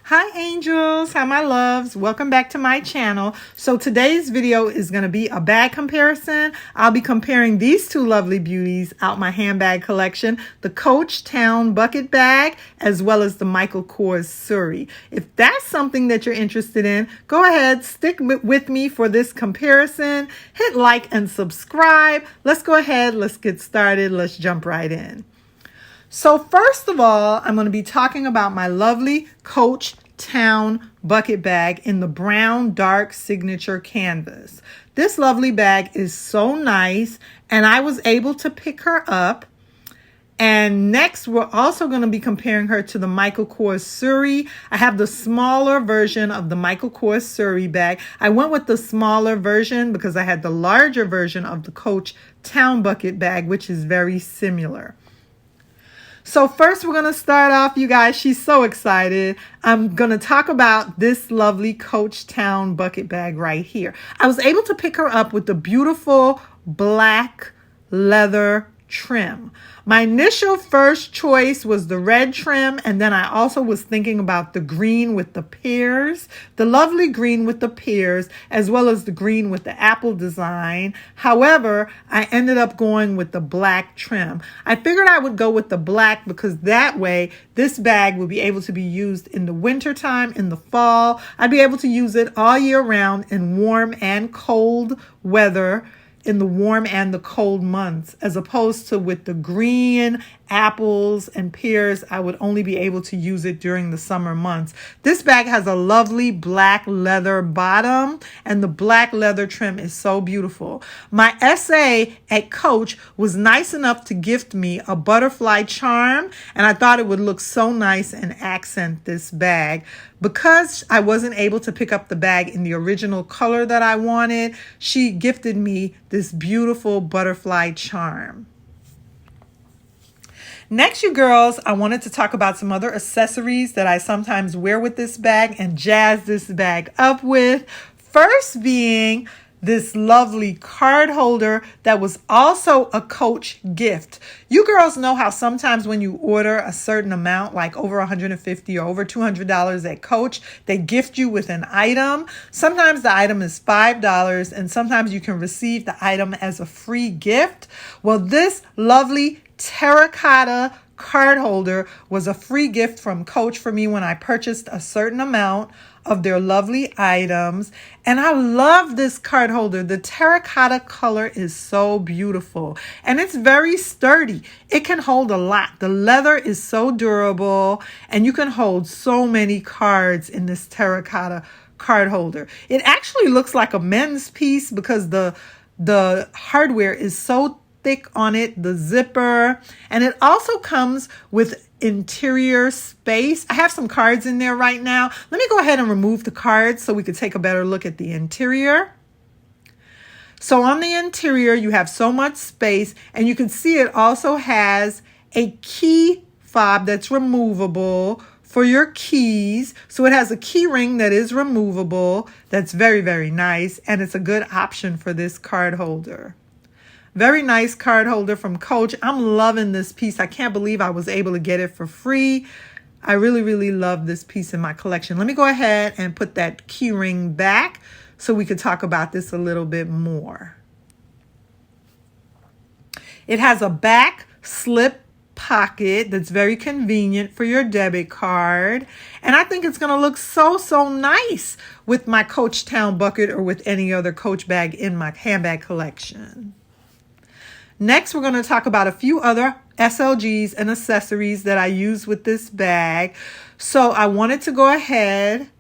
Hi angels, hi my loves, welcome back to my channel. So today's video is going to be a bag comparison. I'll be comparing these two lovely beauties out my handbag collection, the Coach Town bucket bag as well as the Kors Suri. If that's something that you're interested in, go ahead, stick with me for this comparison. Hit like and subscribe. Let's go ahead, let's get started, let's jump right in. So first of all, I'm going to be talking about my lovely Coach Town bucket bag in the brown dark signature canvas. This lovely bag is so nice and I was able to pick her up. And next, we're also going to be comparing her to the Kors Suri. I have the smaller version of the Kors Suri bag. I went with the smaller version because I had the larger version of the Coach Town bucket bag, which is very similar. So first we're going to start off, you guys, she's so excited. I'm going to talk about this lovely Coach Town bucket bag right here. I was able to pick her up with the beautiful black leather trim. My initial first choice was the red trim, and then I also was thinking about the green with the pears, the lovely green with the pears, as well as the green with the apple design. However, I ended up going with the black trim. I figured I would go with the black because that way this bag will be able to be used in the winter time, in the fall. I'd be able to use it all year round in warm and cold weather, in the warm and the cold months, as opposed to with the green, apples, and pears, I would only be able to use it during the summer months. This bag has a lovely black leather bottom, and the black leather trim is so beautiful. My SA at Coach was nice enough to gift me a butterfly charm, and I thought it would look so nice and accent this bag. Because I wasn't able to pick up the bag in the original color that I wanted, she gifted me this beautiful butterfly charm. Next, you girls, I wanted to talk about some other accessories that I sometimes wear with this bag and jazz this bag up with. First being this lovely card holder that was also a Coach gift. You girls know how sometimes when you order a certain amount, like over $150 or over $200 at Coach, they gift you with an item. Sometimes the item is $5 and sometimes you can receive the item as a free gift. Well, this lovely terracotta card holder was a free gift from Coach for me when I purchased a certain amount of their lovely items. And I love this card holder. The terracotta color is so beautiful and it's very sturdy. It can hold a lot. The leather is so durable and you can hold so many cards in this terracotta card holder. It actually looks like a men's piece because the hardware is so thick on it, the zipper, and it also comes with interior space. I have some cards in there right now. Let me go ahead and remove the cards so we could take a better look at the interior. So on the interior, you have so much space, and you can see it also has a key fob that's removable for your keys. So it has a key ring that is removable. That's very, very nice, and it's a good option for this card holder. Very nice card holder from Coach. I'm loving this piece. I can't believe I was able to get it for free. I really, really love this piece in my collection. Let me go ahead and put that key ring back so we could talk about this a little bit more. It has a back slip pocket that's very convenient for your debit card. And I think it's going to look so, so nice with my Coach Town bucket or with any other Coach bag in my handbag collection. Next, we're going to talk about a few other SLGs and accessories that I use with this bag. So I wanted to go ahead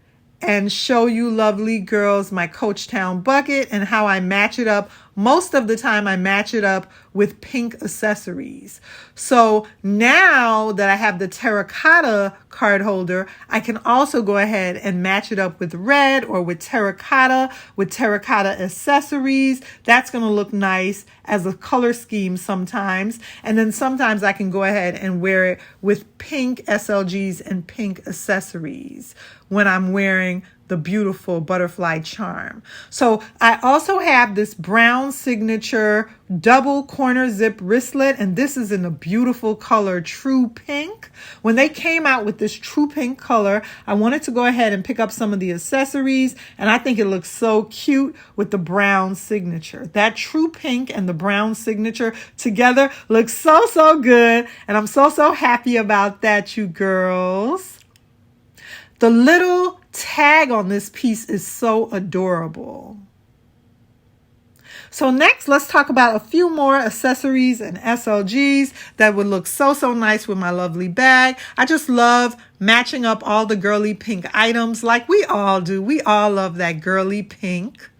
and show you lovely girls my Coach Town bucket and how I match it up. Most of the time I match it up with pink accessories. So now that I have the terracotta card holder, I can also go ahead and match it up with red or with terracotta accessories. That's going to look nice as a color scheme sometimes. And then sometimes I can go ahead and wear it with pink SLGs and pink accessories when I'm wearing the beautiful butterfly charm. So I also have this brown signature double corner zip wristlet, and this is in a beautiful color, true pink. When they came out with this true pink color, I wanted to go ahead and pick up some of the accessories, and I think it looks so cute with the brown signature. That true pink and the brown signature together looks so good, and I'm so happy about that, you girls. The little tag on this piece is so adorable. So next, let's talk about a few more accessories and SLGs that would look so nice with my lovely bag. I just love matching up all the girly pink items like we all do. We all love that girly pink.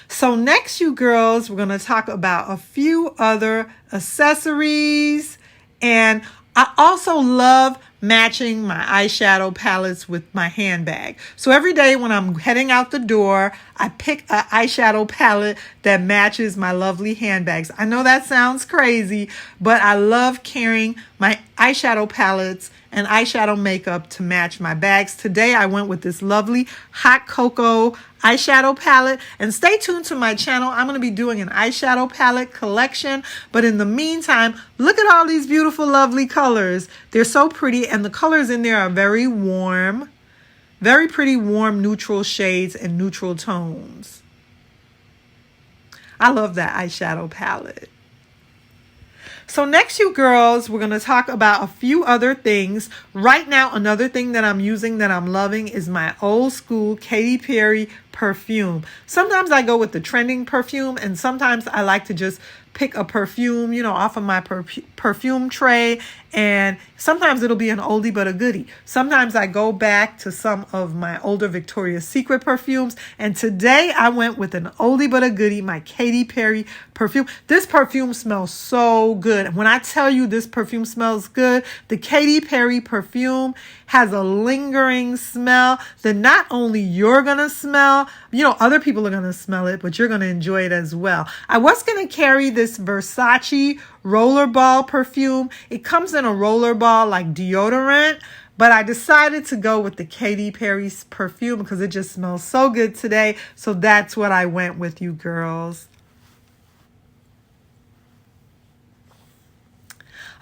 So next, you girls, we're going to talk about a few other accessories. And I also love matching my eyeshadow palettes with my handbag. So every day when I'm heading out the door, I pick an eyeshadow palette that matches my lovely handbags. I know that sounds crazy, but I love carrying my eyeshadow palettes and eyeshadow makeup to match my bags. Today I went with this lovely hot cocoa eyeshadow palette, and stay tuned to my channel. I'm going to be doing an eyeshadow palette collection, but in the meantime, look at all these beautiful lovely colors. They're so pretty, and the colors in there are very warm, very pretty warm neutral shades and neutral tones. I love that eyeshadow palette. So next, you girls, we're going to talk about a few other things. Right now, another thing that I'm using that I'm loving is my old school Katy Perry perfume. Sometimes I go with the trending perfume, and sometimes I like to just pick a perfume, you know, off of my perfume tray, and sometimes it'll be an oldie but a goodie. Sometimes I go back to some of my older Victoria's Secret perfumes, and today I went with an oldie but a goodie, my Katy Perry perfume. This perfume smells so good. When I tell you this perfume smells good, the Katy Perry perfume has a lingering smell that not only you're gonna smell, you know, other people are gonna smell it, but you're gonna enjoy it as well. I was gonna carry this Versace rollerball perfume. It comes in a rollerball like deodorant, but I decided to go with the Katy Perry's perfume because it just smells so good today. So that's what I went with, you girls.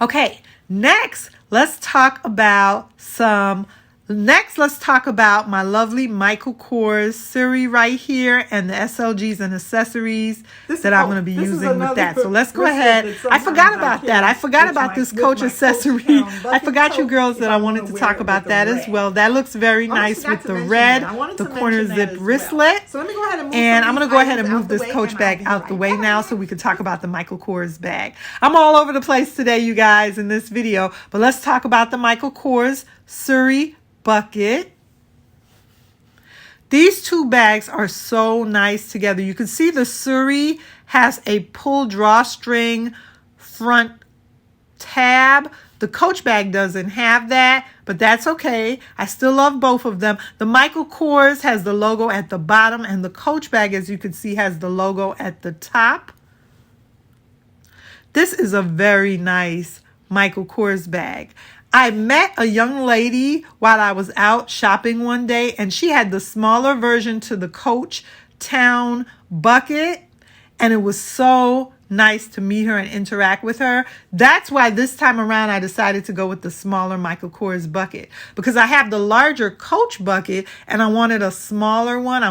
Okay, next, let's talk about my lovely Michael Kors Suri right here and the SLGs and accessories that I'm going to be using with that. So let's go ahead. I forgot about that. I forgot about this Coach accessory. I forgot, you girls, that I wanted to talk about that as well. That looks very nice with the red, the corner zip wristlet. And I'm going to go ahead and move this Coach bag out the way now so we can talk about the Michael Kors bag. I'm all over the place today, you guys, in this video, but let's talk about the Michael Kors Suri bucket. These two bags are so nice together. You can see the Suri has a pull drawstring front tab. The Coach bag doesn't have that, but that's okay. I still love both of them. The Michael Kors has the logo at the bottom, and the Coach bag, as you can see, has the logo at the top. This is a very nice Michael Kors bag. I met a young lady while I was out shopping one day, and she had the smaller version to the Coach Town bucket, and it was so nice to meet her and interact with her. That's why this time around I decided to go with the smaller Michael Kors bucket, because I have the larger Coach bucket and I wanted a smaller one. I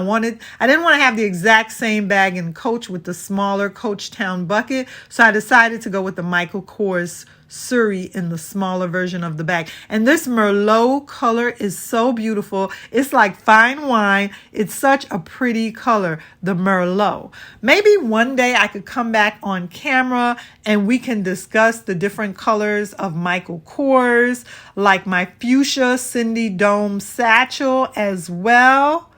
didn't want to have the exact same bag in Coach with the smaller Coach Town bucket, so I decided to go with the Michael Kors Suri in the smaller version of the bag. And this Merlot color is so beautiful. It's like fine wine. It's such a pretty color, the Merlot. Maybe one day I could come back on camera and we can discuss the different colors of Michael Kors, like my fuchsia Cindy Dome satchel as well.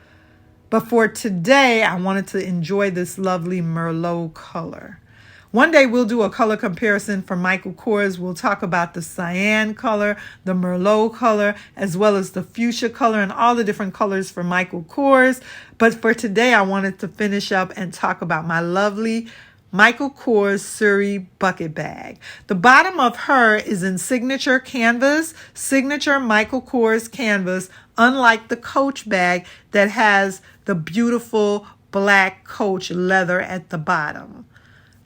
But for today, I wanted to enjoy this lovely Merlot color. One day we'll do a color comparison for Michael Kors. We'll talk about the cyan color, the Merlot color, as well as the fuchsia color and all the different colors for Michael Kors. But for today, I wanted to finish up and talk about my lovely Michael Kors Suri bucket bag. The bottom of her is in signature canvas, signature Michael Kors canvas, unlike the Coach bag that has the beautiful black Coach leather at the bottom.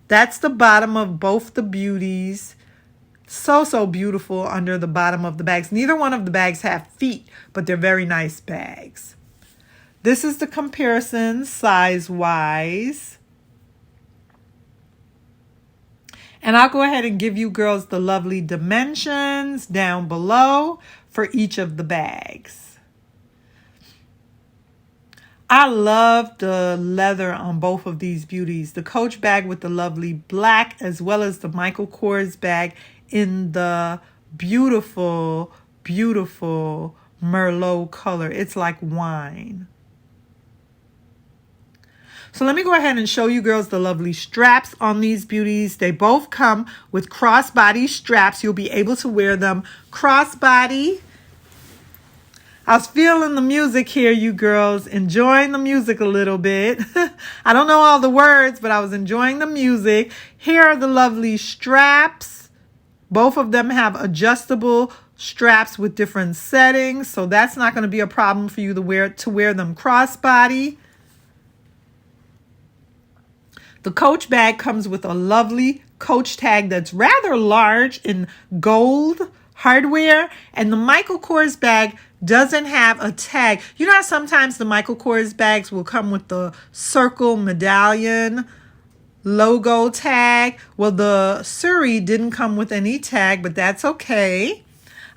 That's the bottom of both the beauties. So beautiful under the bottom of the bags. Neither one of the bags have feet, but they're very nice bags. This is the comparison size-wise. And I'll go ahead and give you girls the lovely dimensions down below for each of the bags. I love the leather on both of these beauties. The Coach bag with the lovely black, as well as the Michael Kors bag in the beautiful, beautiful Merlot color. It's like wine. So let me go ahead and show you girls the lovely straps on these beauties. They both come with crossbody straps. You'll be able to wear them crossbody. I was feeling the music here, you girls, enjoying the music a little bit. I don't know all the words, but I was enjoying the music. Here are the lovely straps. Both of them have adjustable straps with different settings, so that's not going to be a problem for you to wear them crossbody. The Coach bag comes with a lovely Coach tag that's rather large in gold hardware, and the Michael Kors bag doesn't have a tag. You know how sometimes the Michael Kors bags will come with the circle medallion logo tag? Well, the Suri didn't come with any tag, but that's okay.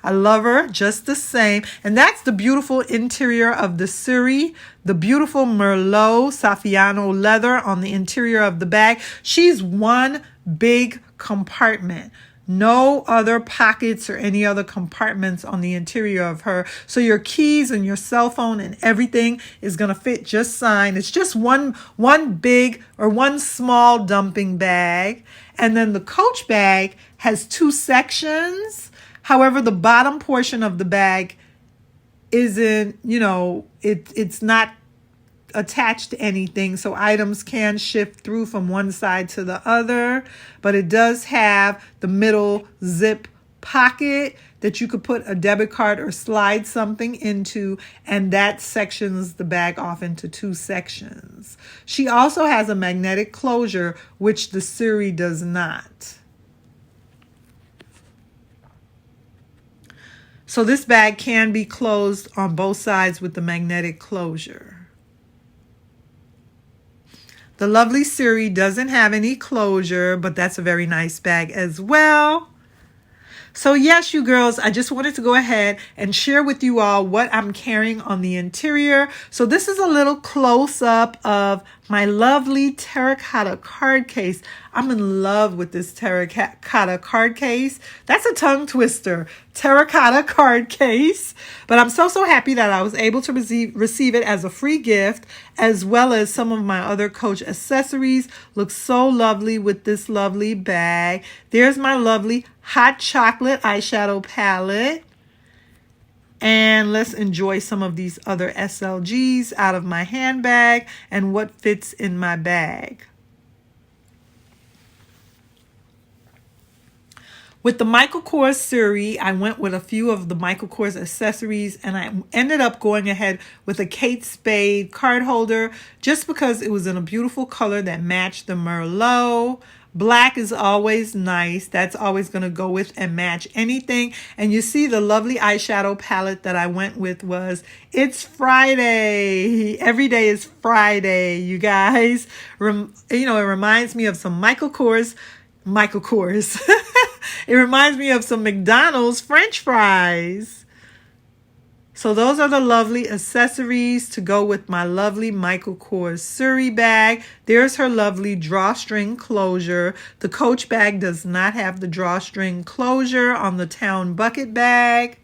I love her just the same. And that's the beautiful interior of the Suri, the beautiful Merlot Saffiano leather on the interior of the bag. She's one big compartment. No other pockets or any other compartments on the interior of her. So your keys and your cell phone and everything is going to fit just fine. It's just one big or one small dumping bag. And then the Coach bag has two sections. However, the bottom portion of the bag isn't, it's not attached to anything, so items can shift through from one side to the other, but it does have the middle zip pocket that you could put a debit card or slide something into, and that sections the bag off into two sections. She also has a magnetic closure, which the Suri does not. So this bag can be closed on both sides with the magnetic closure. The lovely Suri doesn't have any closure, but that's a very nice bag as well. So yes, you girls, I just wanted to go ahead and share with you all what I'm carrying on the interior. So this is a little close-up of my lovely terracotta card case. I'm in love with this terracotta card case. That's a tongue twister, terracotta card case. But I'm so happy that I was able to receive it as a free gift, as well as some of my other Coach accessories. Looks so lovely with this lovely bag. There's my lovely hot chocolate eyeshadow palette. And let's enjoy some of these other SLGs out of my handbag and what fits in my bag. With the Michael Kors Suri, I went with a few of the Michael Kors accessories, and I ended up going ahead with a Kate Spade card holder just because it was in a beautiful color that matched the Merlot. Black is always nice. That's always going to go with and match anything. And you see the lovely eyeshadow palette that I went with was It's Friday. Every day is Friday, you guys. It reminds me of some Michael Kors. It reminds me of some McDonald's French fries. So those are the lovely accessories to go with my lovely Michael Kors Suri bag. There's her lovely drawstring closure. The Coach bag does not have the drawstring closure on the Town bucket bag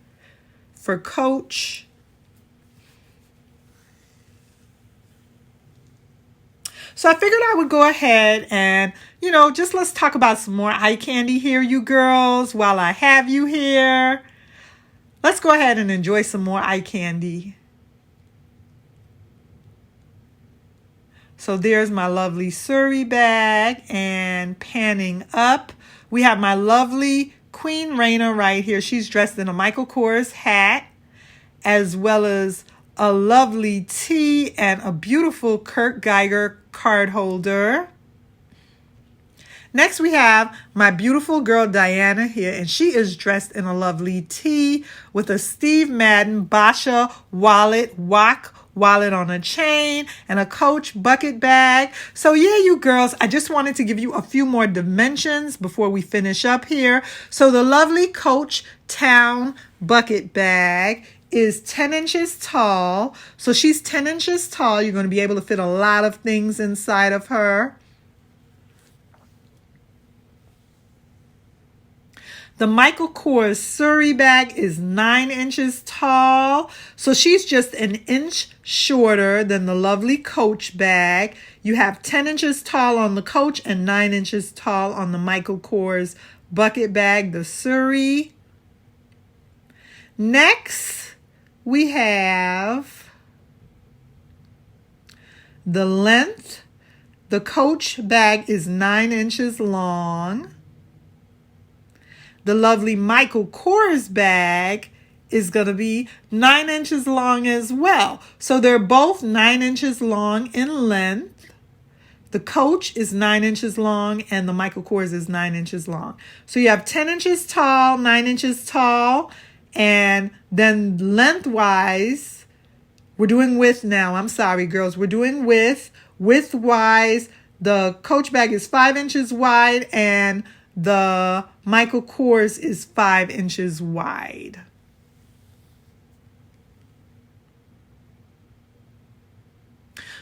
for Coach. So I figured I would go ahead and, just let's talk about some more eye candy here, you girls, while I have you here. Let's go ahead and enjoy some more eye candy. So there's my lovely Suri bag, and panning up, we have my lovely Queen Raina right here. She's dressed in a Michael Kors hat, as well as a lovely tee and a beautiful Kurt Geiger card holder. Next, we have my beautiful girl Diana here, and she is dressed in a lovely tee with a Steve Madden Basha wallet, wallet on a chain, and a Coach bucket bag. So yeah, you girls, I just wanted to give you a few more dimensions before we finish up here. So the lovely Coach Town bucket bag is 10 inches tall. So she's 10 inches tall. You're going to be able to fit a lot of things inside of her. The Michael Kors Suri bag is 9 inches tall. So she's just an inch shorter than the lovely Coach bag. You have 10 inches tall on the Coach and 9 inches tall on the Michael Kors bucket bag, the Suri. Next, we have the length. The Coach bag is 9 inches long. The lovely Michael Kors bag is going to be 9 inches long as well. So they're both 9 inches long in length. The Coach is 9 inches long and the Michael Kors is 9 inches long. So you have 10 inches tall, 9 inches tall, and then lengthwise, we're doing width now. I'm sorry, girls. We're doing width. Widthwise, the Coach bag is 5 inches wide and the Michael Kors is 5 inches wide.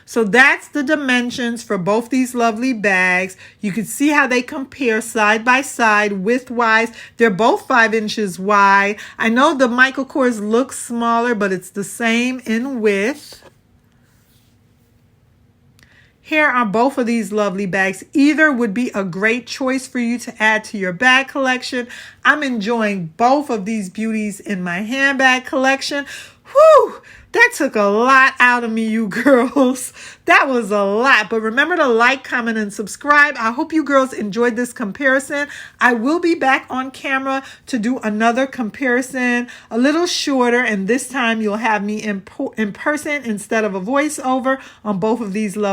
So that's the dimensions for both these lovely bags. You can see how they compare side by side width-wise. They're both 5 inches wide. I know the Michael Kors looks smaller, but it's the same in width. Here are both of these lovely bags. Either would be a great choice for you to add to your bag collection. I'm enjoying both of these beauties in my handbag collection. Whew, that took a lot out of me, you girls. That was a lot. But remember to like, comment, and subscribe. I hope you girls enjoyed this comparison. I will be back on camera to do another comparison, a little shorter, and this time you'll have me in person instead of a voiceover on both of these lovely